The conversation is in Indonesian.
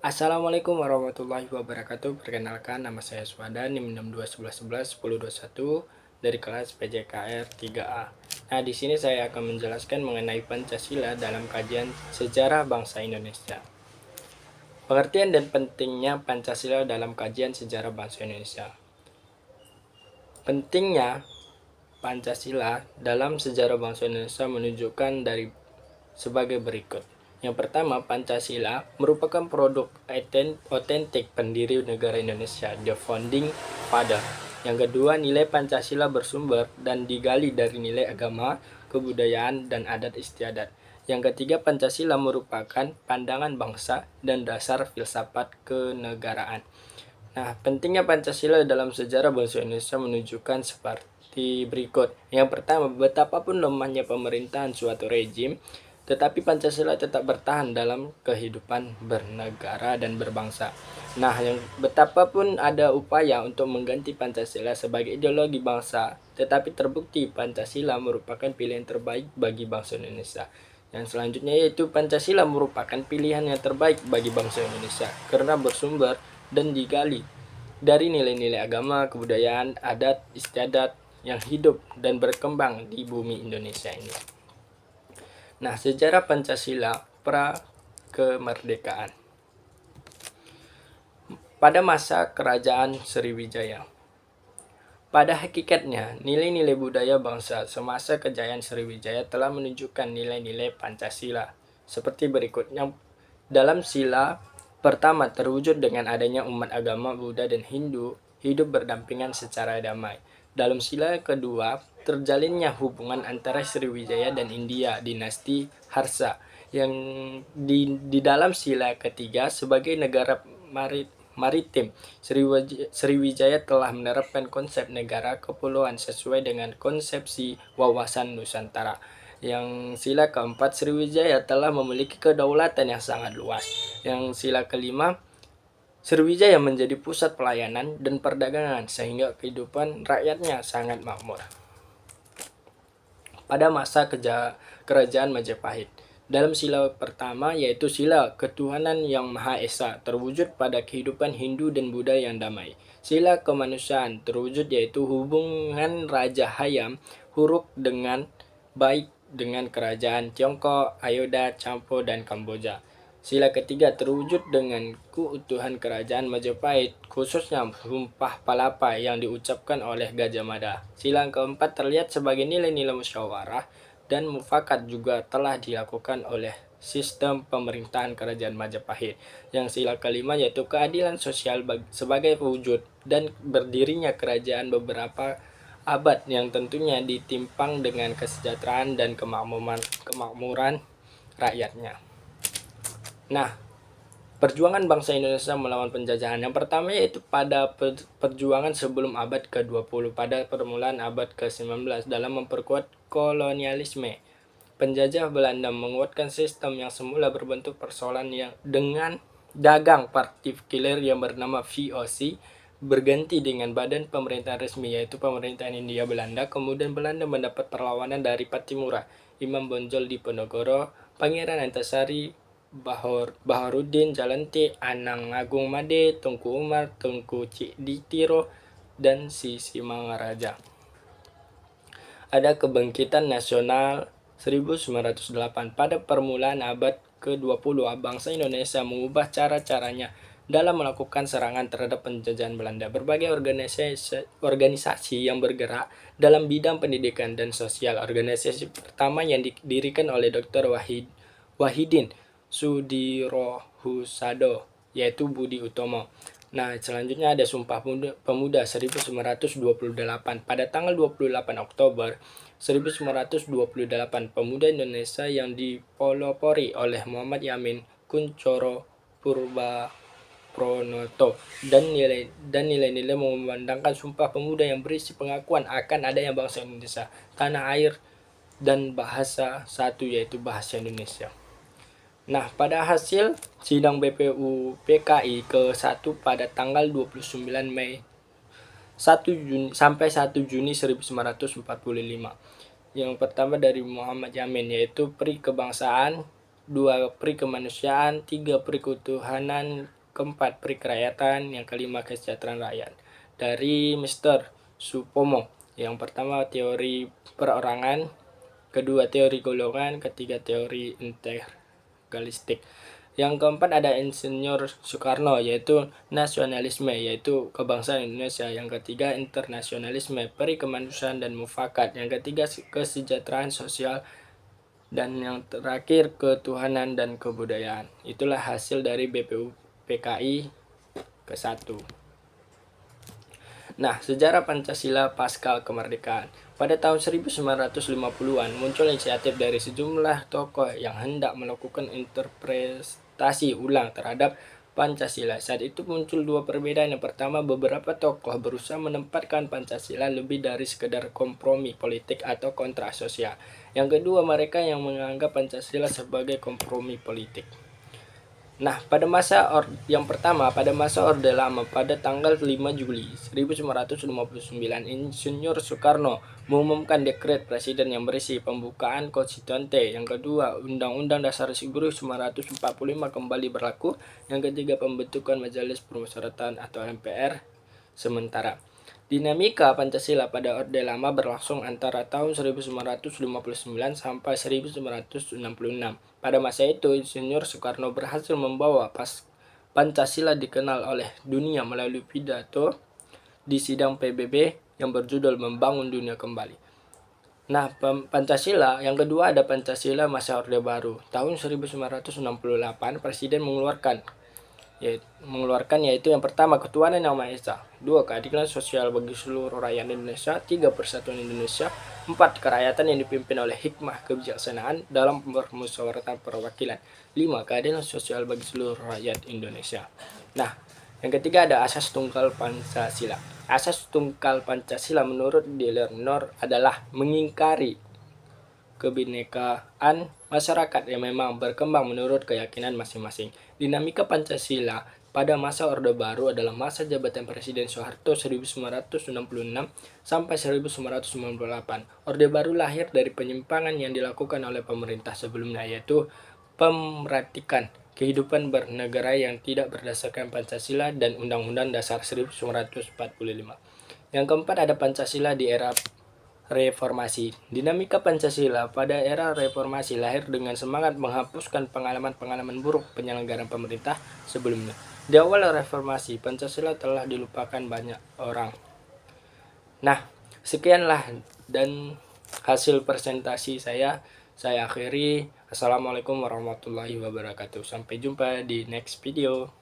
Assalamualaikum warahmatullahi wabarakatuh. Perkenalkan, nama saya Swada, NIM 6211111021 dari kelas PJKR 3A. Nah, di sini saya akan menjelaskan mengenai Pancasila dalam kajian sejarah bangsa Indonesia. Pengertian dan pentingnya Pancasila dalam kajian sejarah bangsa Indonesia. Pentingnya Pancasila dalam sejarah bangsa Indonesia menunjukkan dari sebagai berikut. Yang pertama, Pancasila merupakan produk otentik pendiri negara Indonesia, the founding father. Yang kedua, nilai Pancasila bersumber dan digali dari nilai agama, kebudayaan, dan adat istiadat. Yang ketiga, Pancasila merupakan pandangan bangsa dan dasar filsafat kenegaraan. Nah, pentingnya Pancasila dalam sejarah bangsa Indonesia menunjukkan seperti berikut. Yang pertama, betapapun lemahnya pemerintahan suatu rejim, tetapi Pancasila tetap bertahan dalam kehidupan bernegara dan berbangsa. Nah, yang betapapun ada upaya untuk mengganti Pancasila sebagai ideologi bangsa, tetapi terbukti Pancasila merupakan pilihan terbaik bagi bangsa Indonesia. Yang selanjutnya yaitu Pancasila merupakan pilihan yang terbaik bagi bangsa Indonesia karena bersumber dan digali dari nilai-nilai agama, kebudayaan, adat, istiadat yang hidup dan berkembang di bumi Indonesia ini. Nah, sejarah Pancasila pra kemerdekaan. Pada masa kerajaan Sriwijaya. Pada hakikatnya, nilai-nilai budaya bangsa semasa kejayaan Sriwijaya telah menunjukkan nilai-nilai Pancasila seperti berikut. Yang dalam sila pertama terwujud dengan adanya umat agama Buddha dan Hindu hidup berdampingan secara damai. Dalam sila kedua, terjalinnya hubungan antara Sriwijaya dan India, dinasti Harsa, yang di dalam sila ketiga sebagai negara maritim, Sriwijaya telah menerapkan konsep negara kepulauan sesuai dengan konsepsi wawasan Nusantara. Yang sila keempat, Sriwijaya telah memiliki kedaulatan yang sangat luas. Yang sila kelima, Sriwijaya menjadi pusat pelayanan dan perdagangan sehingga kehidupan rakyatnya sangat makmur. Pada masa kerajaan Majapahit, dalam sila pertama yaitu sila ketuhanan yang Maha Esa terwujud pada kehidupan Hindu dan Buddha yang damai. Sila kemanusiaan terwujud yaitu hubungan Raja Hayam Wuruk dengan baik dengan kerajaan Tiongkok, Ayodhya, Campo, dan Kamboja. Sila ketiga terwujud dengan keutuhan kerajaan Majapahit, khususnya Sumpah Palapa yang diucapkan oleh Gajah Mada. Sila keempat terlihat sebagai nilai-nilai musyawarah dan mufakat juga telah dilakukan oleh sistem pemerintahan kerajaan Majapahit. Yang sila kelima yaitu keadilan sosial sebagai wujud dan berdirinya kerajaan beberapa abad yang tentunya ditimpang dengan kesejahteraan dan kemakmuran rakyatnya. Nah, perjuangan bangsa Indonesia melawan penjajahan yang pertama yaitu pada perjuangan sebelum abad ke-20 pada permulaan abad ke-19 dalam memperkuat kolonialisme. Penjajah Belanda menguatkan sistem yang semula berbentuk persoalan yang dengan dagang partikuler yang bernama VOC berganti dengan badan pemerintahan resmi yaitu pemerintahan Hindia Belanda. Kemudian Belanda mendapat perlawanan dari Patimura, Imam Bonjol Diponegoro, Pangeran Antasari, Baharudin Jalante, Anang Agung Made, Tengku Umar, Tengku Cikditiro, dan Sisimangaraja. Ada kebangkitan nasional 1908 pada permulaan abad ke-20 bangsa Indonesia mengubah cara-caranya dalam melakukan serangan terhadap penjajahan Belanda. Berbagai organisasi yang bergerak dalam bidang pendidikan dan sosial. Organisasi pertama yang didirikan oleh Dr. Wahidin Sudirohusado yaitu Budi Utomo. Nah, selanjutnya ada Sumpah Pemuda 1928. Pada tanggal 28 Oktober 1928, pemuda Indonesia yang dipelopori oleh Muhammad Yamin, Kuncoro Purbapronoto dan nilai-nilai mengumandangkan Sumpah Pemuda yang berisi pengakuan akan adanya bangsa Indonesia, tanah air, dan bahasa satu yaitu bahasa Indonesia. Nah, pada hasil sidang BPU PKI ke-1 pada tanggal 29 Mei 1 Juni sampai 1 Juni 1945. Yang pertama dari Muhammad Yamin yaitu Pri Kebangsaan 2 pri kemanusiaan, 3 pri ketuhanan, keempat pri kerakyatan, yang kelima kesejahteraan rakyat. Dari Mr. Supomo, yang pertama teori perorangan, kedua teori golongan, ketiga teori integralistik. Yang keempat ada Insinyur Soekarno, yaitu nasionalisme, yaitu kebangsaan Indonesia. Yang ketiga internasionalisme, peri kemanusiaan dan mufakat. Yang ketiga kesejahteraan sosial. Dan yang terakhir ketuhanan dan kebudayaan. Itulah hasil dari BPUPKI ke-1. Nah, sejarah Pancasila pasca kemerdekaan. Pada tahun 1950-an muncul inisiatif dari sejumlah tokoh yang hendak melakukan interpretasi ulang terhadap Pancasila. Saat itu muncul dua perbedaan. Yang pertama, beberapa tokoh berusaha menempatkan Pancasila lebih dari sekedar kompromi politik atau kontrak sosial. Yang kedua, mereka yang menganggap Pancasila sebagai kompromi politik. Nah, pada masa Orde Lama, pada tanggal 5 Juli 1959, Insinyur Soekarno mengumumkan dekret presiden yang berisi pembukaan konstituante. Yang kedua, Undang-Undang Dasar 1945 kembali berlaku. Yang ketiga, pembentukan Majelis Permusyawaratan atau MPR sementara. Dinamika Pancasila pada Orde Lama berlangsung antara tahun 1959 sampai 1966. Pada masa itu, Insinyur Soekarno berhasil membawa Pancasila dikenal oleh dunia melalui pidato di sidang PBB yang berjudul Membangun Dunia Kembali. Nah, Pancasila yang kedua ada Pancasila masa Orde Baru. Tahun 1968, Presiden mengeluarkan yaitu yang pertama ketuhanan yang Maha Esa, 2 keadilan sosial bagi seluruh rakyat Indonesia, 3 persatuan Indonesia, 4 kerakyatan yang dipimpin oleh hikmah kebijaksanaan dalam permusyawaratan perwakilan, 5 keadilan sosial bagi seluruh rakyat Indonesia. Nah, yang ketiga ada asas tunggal Pancasila. Asas tunggal Pancasila menurut Deleernor adalah mengingkari kebinekaan masyarakat yang memang berkembang menurut keyakinan masing-masing. Dinamika Pancasila pada masa Orde Baru adalah masa jabatan Presiden Soeharto 1966 sampai 1998. Orde Baru lahir dari penyimpangan yang dilakukan oleh pemerintah sebelumnya, yaitu pemerhatikan kehidupan bernegara yang tidak berdasarkan Pancasila dan Undang-Undang Dasar 1945. Yang keempat ada Pancasila di era Reformasi. Dinamika Pancasila pada era reformasi lahir dengan semangat menghapuskan pengalaman-pengalaman buruk penyelenggaraan pemerintah sebelumnya. Di awal reformasi, Pancasila telah dilupakan banyak orang. Nah, sekianlah dan hasil presentasi saya akhiri. Assalamualaikum warahmatullahi wabarakatuh. Sampai jumpa di next video.